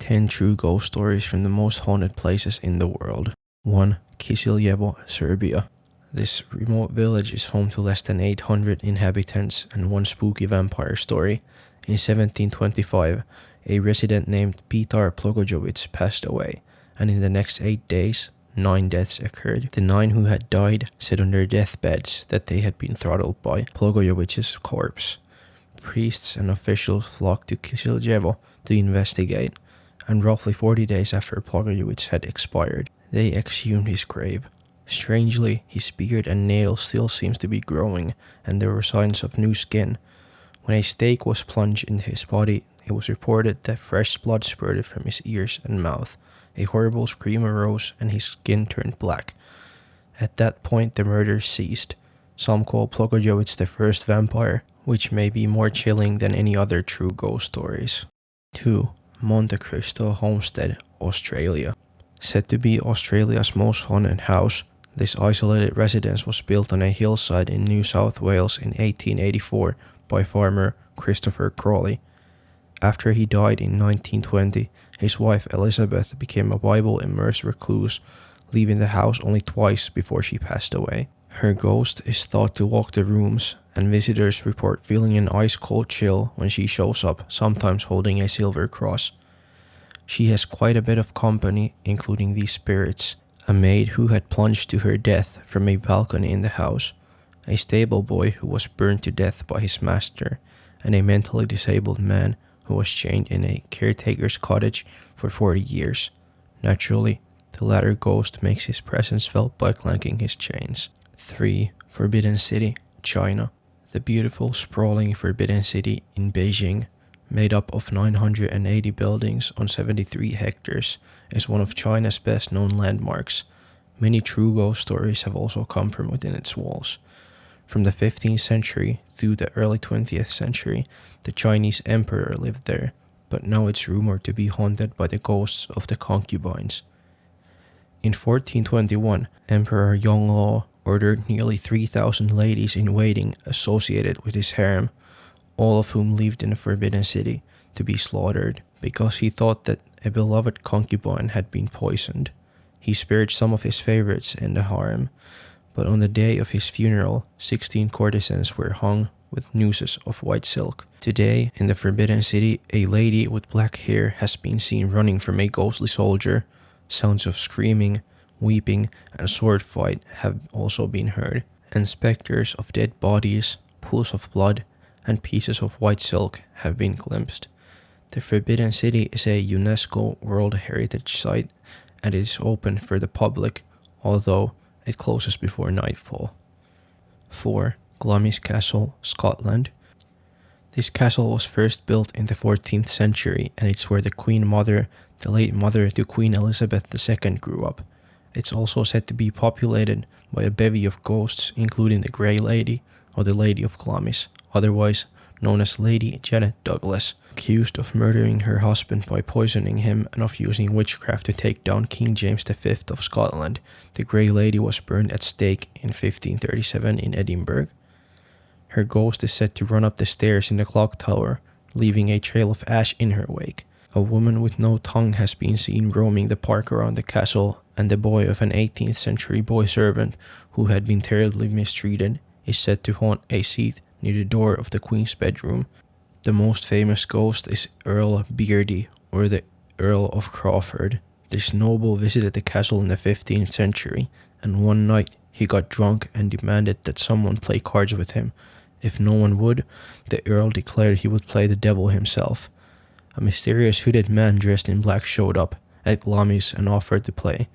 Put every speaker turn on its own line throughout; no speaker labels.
10 true ghost stories from the most haunted places in the world. 1. Kisiljevo, Serbia. This remote village is home to less than 800 inhabitants and one spooky vampire story. In 1725, a resident named Petar Plogojevic passed away, and in the next 8 days, 9 deaths occurred. The 9 who had died said on their deathbeds that they had been throttled by Plogojevic's corpse. Priests and officials flocked to Kisiljevo to investigate, and roughly 40 days after Plogojevic had expired, they exhumed his grave. Strangely, his beard and nails still seems to be growing, and there were signs of new skin. When a stake was plunged into his body, it was reported that fresh blood spurted from his ears and mouth. A horrible scream arose, and his skin turned black. At that point, the murder ceased. Some call Plogojevic the first vampire, which may be more chilling than any other true ghost stories. 2. Monte Cristo, Homestead, Australia. Said to be Australia's most haunted house, this isolated residence was built on a hillside in New South Wales in 1884 by farmer Christopher Crawley. After he died in 1920, his wife Elizabeth became a Bible-immersed recluse, leaving the house only twice before she passed away. Her ghost is thought to walk the rooms, and visitors report feeling an ice-cold chill when she shows up, sometimes holding a silver cross. She has quite a bit of company, including these spirits: a maid who had plunged to her death from a balcony in the house, a stable boy who was burned to death by his master, and a mentally disabled man who was chained in a caretaker's cottage for 40 years. Naturally, the latter ghost makes his presence felt by clanking his chains. 3. Forbidden City, China. The beautiful, sprawling Forbidden City in Beijing, made up of 980 buildings on 73 hectares, is one of China's best-known landmarks. Many true ghost stories have also come from within its walls. From the 15th century through the early 20th century, the Chinese emperor lived there, but now it's rumored to be haunted by the ghosts of the concubines. In 1421, Emperor Yonglao ordered nearly 3,000 ladies in waiting associated with his harem, all of whom lived in the Forbidden City, to be slaughtered because he thought that a beloved concubine had been poisoned. He spared some of his favorites in the harem, but on the day of his funeral, 16 courtesans were hung with nooses of white silk. Today, in the Forbidden City, a lady with black hair has been seen running from a ghostly soldier. Sounds of screaming, weeping, and sword fight have also been heard, and specters of dead bodies, pools of blood, and pieces of white silk have been glimpsed. The Forbidden City is a UNESCO World Heritage Site, and it is open for the public, although it closes before nightfall. 4. Glamis Castle, Scotland. This castle was first built in the 14th century, and it's where the Queen Mother, the late mother to Queen Elizabeth II, grew up. It's also said to be populated by a bevy of ghosts, including the Grey Lady, or the Lady of Glamis, otherwise known as Lady Janet Douglas, accused of murdering her husband by poisoning him and of using witchcraft to take down King James V of Scotland. The Grey Lady was burned at stake in 1537 in Edinburgh. Her ghost is said to run up the stairs in the clock tower, leaving a trail of ash in her wake. A woman with no tongue has been seen roaming the park around the castle, and the boy of an 18th century boy servant who had been terribly mistreated is said to haunt a seat near the door of the Queen's bedroom. The most famous ghost is Earl Beardy, or the Earl of Crawford. This noble visited the castle in the 15th century, and one night he got drunk and demanded that someone play cards with him. If no one would, the Earl declared he would play the devil himself. A mysterious hooded man dressed in black showed up at Glamis and offered to play.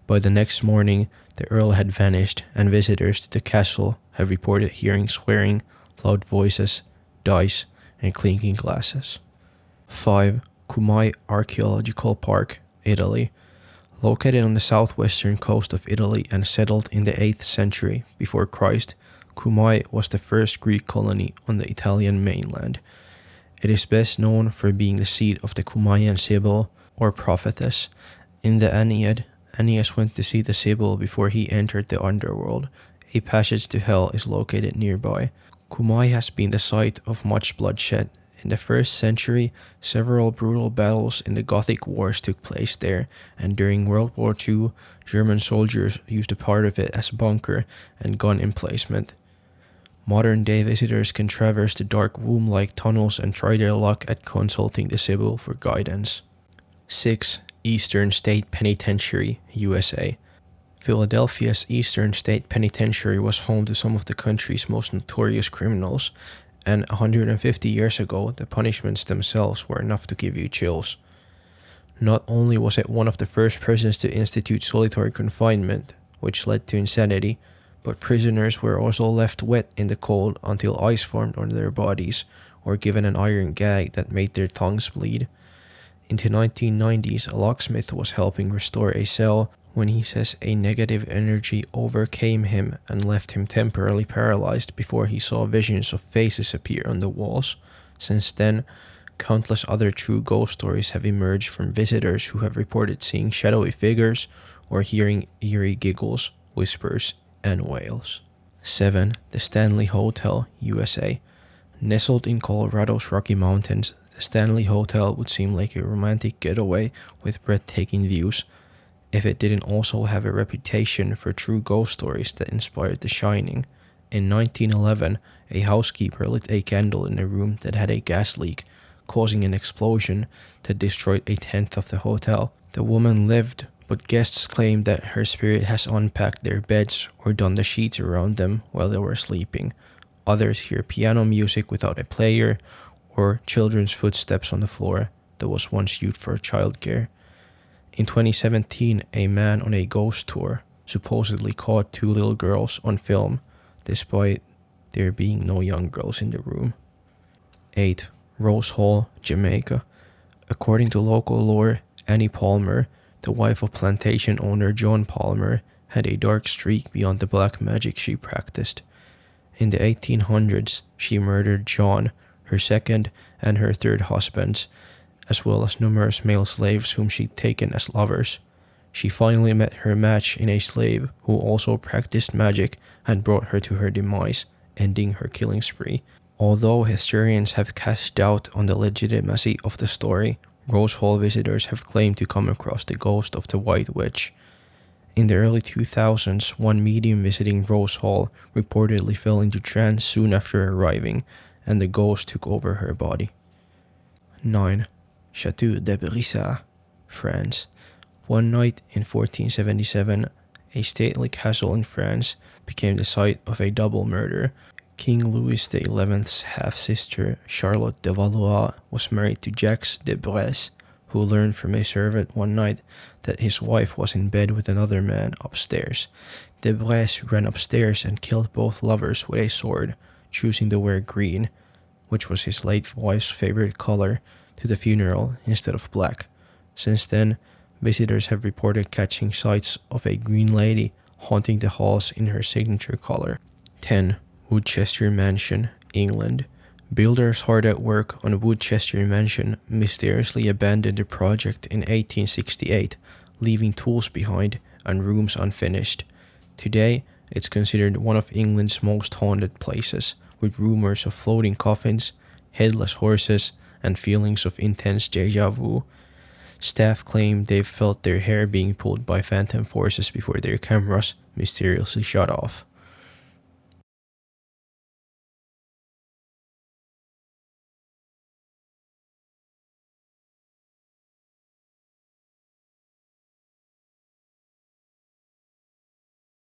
By the next morning, the Earl had vanished, and visitors to the castle have reported hearing swearing, loud voices, dice, and clinking glasses. 5. Kumai Archaeological Park, Italy. Located on the southwestern coast of Italy and settled in the 8th century before Christ, Kumai was the first Greek colony on the Italian mainland. It is best known for being the seat of the Kumaian Sibyl, or prophetess. In the Aeneid, Aeneas went to see the Sibyl before he entered the underworld. A passage to hell is located nearby. Kumai has been the site of much bloodshed, In the 1st century, several brutal battles in the Gothic Wars took place there, and during World War II, German soldiers used a part of it as bunker and gun emplacement. Modern-day visitors can traverse the dark womb-like tunnels and try their luck at consulting the Sibyl for guidance. 6. Eastern State Penitentiary, USA. Philadelphia's Eastern State Penitentiary was home to some of the country's most notorious criminals, and 150 years ago, the punishments themselves were enough to give you chills. Not only was it one of the first prisons to institute solitary confinement, which led to insanity, but prisoners were also left wet in the cold until ice formed on their bodies, or given an iron gag that made their tongues bleed. In the 1990s, a locksmith was helping restore a cell when he says a negative energy overcame him and left him temporarily paralyzed before he saw visions of faces appear on the walls. Since then, countless other true ghost stories have emerged from visitors who have reported seeing shadowy figures or hearing eerie giggles, whispers, and wails. 7. The Stanley Hotel, USA. Nestled in Colorado's Rocky Mountains, the Stanley Hotel would seem like a romantic getaway with breathtaking views, if it didn't also have a reputation for true ghost stories that inspired The Shining. In 1911, a housekeeper lit a candle in a room that had a gas leak, causing an explosion that destroyed a tenth of the hotel. The woman lived, but guests claimed that her spirit has unpacked their beds or done the sheets around them while they were sleeping. Others hear piano music without a player, or children's footsteps on the floor that was once used for childcare. In 2017, a man on a ghost tour supposedly caught 2 little girls on film, despite there being no young girls in the room. 8. Rose Hall, Jamaica. According to local lore, Annie Palmer, the wife of plantation owner John Palmer, had a dark streak beyond the black magic she practiced. In the 1800s, she murdered John, her second and her third husbands, as well as numerous male slaves whom she'd taken as lovers. She finally met her match in a slave who also practiced magic and brought her to her demise, ending her killing spree. Although historians have cast doubt on the legitimacy of the story, Rose Hall visitors have claimed to come across the ghost of the White Witch. In the early 2000s, one medium visiting Rose Hall reportedly fell into trance soon after arriving, and the ghost took over her body. 9. Chateau de Brisa, France. One night in 1477, a stately castle in France became the site of a double murder. King Louis XI's half-sister, Charlotte de Valois, was married to Jacques de Bresse, who learned from a servant one night that his wife was in bed with another man upstairs. De Bresse ran upstairs and killed both lovers with a sword, choosing to wear green, which was his late wife's favorite color, to the funeral instead of black. Since then, visitors have reported catching sights of a green lady haunting the halls in her signature color. 10. Winchester Mansion, England. Builders hard at work on Winchester Mansion mysteriously abandoned the project in 1868, leaving tools behind and rooms unfinished. Today, it's considered one of England's most haunted places, with rumors of floating coffins, headless horses, and feelings of intense déjà vu. Staff claim they've felt their hair being pulled by phantom forces before their cameras mysteriously shut off.